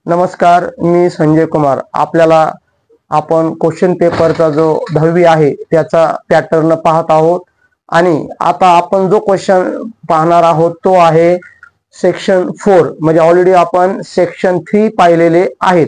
नमस्कार, मी संजय कुमार. आपण क्वेश्चन पेपरचा जो 10वी आहे त्याचा पॅटर्न पाहत आहोत. आणि आता आपण जो क्वेश्चन पाहणार आहोत तो आहे सेक्शन 4. म्हणजे ऑलरेडी आपण सेक्शन 3 पाहिलेले आहेत.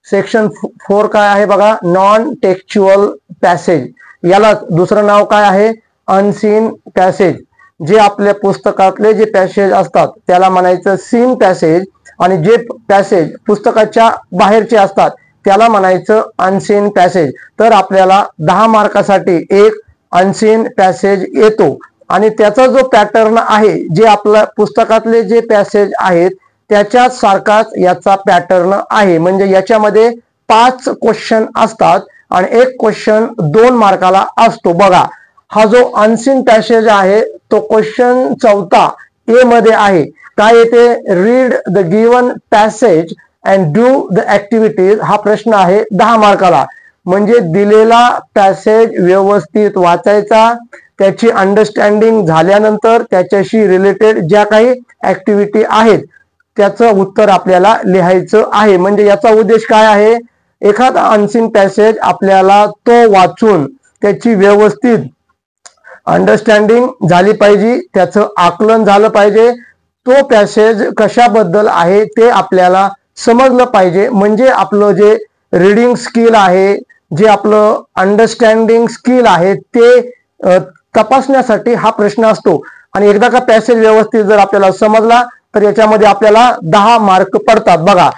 सेक्शन 4 काय आहे बघा, नॉन टेक्स्चुअल पॅसेज. याला दुसरं नाव काय आहे, अनसीन पॅसेज. जे आपल्या पुस्तकातले जे पॅसेज असतात त्याला म्हणायचं सीन पॅसेज, आणि जे पॅसेज पुस्तकाच्या बाहेरचे असतात त्याला म्हणायचं अनसीन पॅसेज. तर आपल्याला 10 मार्कासाठी एक अनसीन पॅसेज येतो. आणि त्याचा जो पॅटर्न आहे, जे आपल्या पुस्तकातले जे पॅसेज आहेत त्याच्याच सारखाच याचा पॅटर्न आहे. म्हणजे याच्यामध्ये 5 क्वेश्चन असतात आणि एक क्वेश्चन 2 मार्काला असतो. बघा, हा जो अनसीन पॅसेज आहे तो क्वेश्चन 4 ए मध्ये आहे. काय येते, read the given passage and do the activities. हा प्रश्न आहे 10 मार्काला. म्हणजे दिलेला पॅसेज व्यवस्थित वाचायचा, त्याची अंडरस्टँडिंग झाल्यानंतर त्याच्याशी रिलेटेड ज्या काही ऍक्टिव्हिटी आहेत त्याचं उत्तर आपल्याला लिहायचं आहे. म्हणजे याचा उद्देश काय आहे, एखादा अनसीन पॅसेज आपल्याला तो वाचून त्याची व्यवस्थित अंडरस्टँडिंग झाली पाहिजे, त्याचं आकलन झालं पाहिजे, तो पॅसेज कशाबद्दल आहे ते आपल्याला समजलं पाहिजे. म्हणजे आपलं जे रीडिंग स्किल आहे, जे आपलं अंडरस्टँडिंग स्किल आहे ते तपासण्यासाठी हा प्रश्न असतो. आणि एकदा का पॅसेज व्यवस्थित जर आपल्याला समजला तर याच्यामध्ये आपल्याला 10 मार्क पडतात. बघा,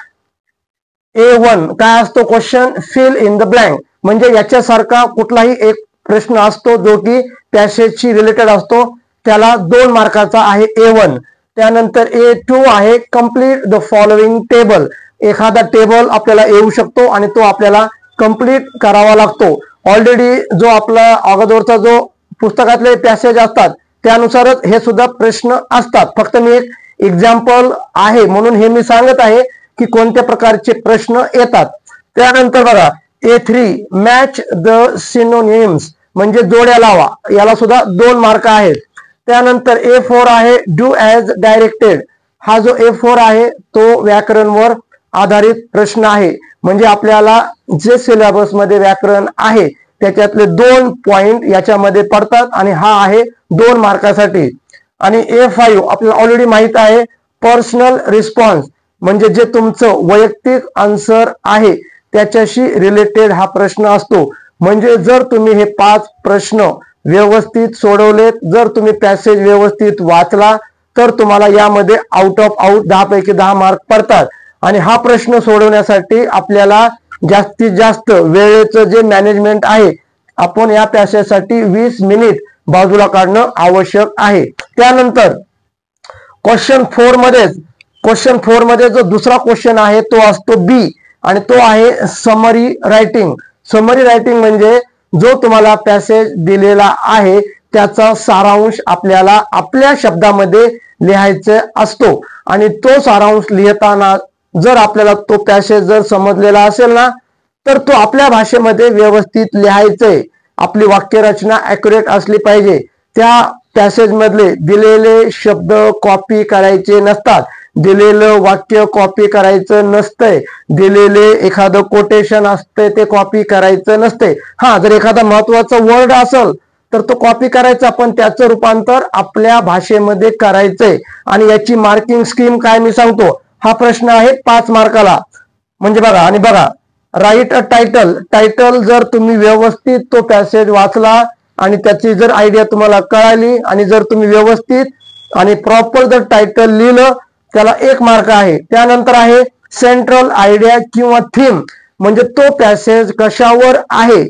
A1 काय असतो question, fill in the blank. म्हणजे याच्यासारखा कुठलाही एक प्रश्न असतो जो की पॅसेजशी रिलेटेड असतो, त्याला 2 मार्काचा आहे A1. त्यानंतर A2 आहे कंप्लीट द फॉलोइंग टेबल. एखादा टेबल आपल्याला येऊ शकतो आणि तो आपल्याला कंप्लीट करावा लागतो. ऑलरेडी जो आपला अगोदरचा जो पुस्तकातले पॅसेज असतात त्यानुसारच हे सुद्धा प्रश्न असतात. फक्त मी एक एक्झाम्पल आहे म्हणून हे मी सांगत आहे की कोणत्या प्रकारचे प्रश्न येतात. त्यानंतर बघा A3 मॅच द सिनोनिम्स. म्हणजे जोड्या लावा. याला सुद्धा 2 मार्क आहेत. त्यानंतर A4 आहे डू ॲज डायरेक्टेड. हा जो A4 आहे तो व्याकरणवर आधारित प्रश्न आहे. म्हणजे आपल्याला जे सिलेबस मध्ये व्याकरण आहे त्याच्यातले 2 पॉइंट याच्यामध्ये पडतात आणि हा आहे 2 मार्कासाठी. आणि A5 आपल्याला ऑलरेडी माहित आहे पर्सनल रिस्पॉन्स. म्हणजे जे तुमचं वैयक्तिक आन्सर आहे त्याच्याशी रिलेटेड हा प्रश्न असतो. म्हणजे जर तुम्ही हे 5 प्रश्न व्यवस्थित सोडवलेत, जर तुम्ही पॅसेज व्यवस्थित वाचला तर तुम्हाला यामध्ये आउट ऑफ 10 पैकी 10 मार्क पडतात. आणि हा प्रश्न सोडवण्यासाठी आपल्याला जास्तीत जास्त वेळेचं जे मॅनेजमेंट आहे, आपण या पॅसेजसाठी 20 मिनिट बाजूला काढणं आवश्यक आहे. त्यानंतर क्वेश्चन 4 मध्ये जो दुसरा क्वेश्चन आहे तो असतो बी, आणि तो आहे समरी रायटिंग. समरी रायटिंग म्हणजे जो तुम्हाला पॅसेज दिलेला आहे त्याचा सारांश आपल्याला आपल्या शब्दामध्ये लिहायचा असतो. आणि तो सारांश लिहिताना जर आपल्याला तो पॅसेज जर समजलेला असेल ना तर तो आपल्या भाषेमध्ये व्यवस्थित लिहायचंय. आपली वाक्यरचना ॲक्युरेट असली पाहिजे. त्या पॅसेज मधले दिलेले शब्द कॉपी करायचे नसतात, दिलेलं वाक्य कॉपी करायचं नसतंय, दिलेले एखादं कोटेशन असतंय ते कॉपी करायचं नसते. हा, जर एखादा महत्वाचा वर्ड असेल तर तो कॉपी करायचा, पण त्याचं रूपांतर आपल्या भाषेमध्ये करायचंय. आणि याची मार्किंग स्कीम काय मी सांगतो. हा प्रश्न आहे 5 मार्काला. म्हणजे बघा, आणि बघा राईट अ टायटल. जर तुम्ही व्यवस्थित तो पॅसेज वाचला आणि त्याची जर आयडिया तुम्हाला कळाली आणि जर तुम्ही व्यवस्थित आणि प्रॉपर जर टायटल लिहिलं त्याला 1 मार्क आहे. त्यानंतर आहे सेंट्रल आयडिया किंवा थीम. म्हणजे तो पॅसेज कशावर आहे,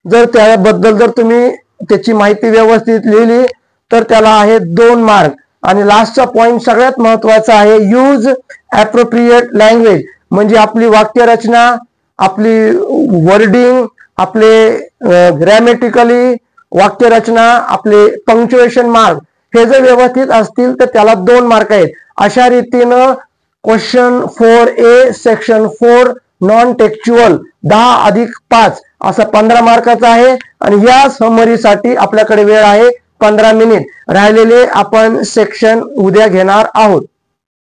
जर त्याबद्दल जर तुम्ही त्याची माहिती व्यवस्थित लिहिली तर त्याला आहे 2 मार्क. आणि लास्टचा पॉइंट सगळ्यात महत्वाचा आहे यूज ॲप्रोप्रिएट लँग्वेज. म्हणजे आपली वाक्यरचना, आपली वर्डिंग, आपले ग्रॅमॅटिकली वाक्यरचना, आपले पंक्च्युएशन मार्क हे जर व्यवस्थित असतील तर त्याला 2 मार्क आहेत. अशा रीतीनं question 4A section 4 non textual 10 + 5 असा 15 मार्काचा आहे. आणि या समरीसाठी आपल्याकडे वेळ आहे 15 मिनिट. राहिलेले आपण सेक्शन उद्या घेणार आहोत.